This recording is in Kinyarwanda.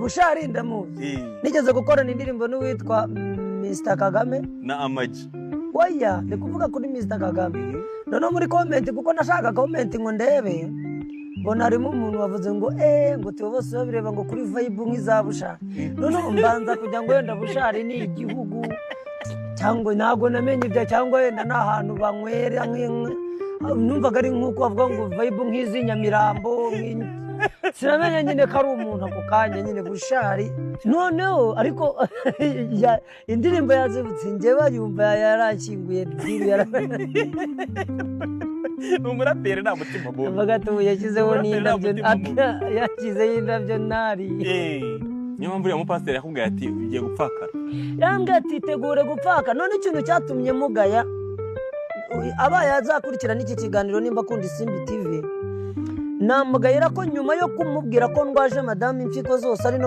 Bushari ndamuzi nigeze gukorana indirimbo n'uwitwa Mr Kagame na Amaji oya ndi kuvuga kuri Mr Kagame none muri comment kuko nashaka comment ngo ndebe mbona harimo umuntu wavuze ngo ngo twe bose babireba ngo kuri vibe nk'iza Bushari none mbanza kujya ngo wenda Bushari ni igihugu cyangwa nago namenye ibyo cyangwa wenda n'ahantu banywera numvaga ari nk'uko bavuga ngo vibe nk'izi Nyamirambo sinamenye nyine ko ari umuntu ako kanya nyine Bushari noneho ariko indirimbo yazibutse njye bayumva yarakinguye umuraperi nta mutima bo bavuga ati yashyizeho n'indabyo yakizeho indabyo nari niyo mpamvu uriya mupasiteri yakubwiye ati ugiye gupfakara yambwiye ati tegure gupfaka none ikintu cyatumye mugaya abaye azakurikirana iki kiganiro nimba akunda Isimbi TV namugayira ko nyuma yo kumubwira ko ndwaje madame impyiko zose ari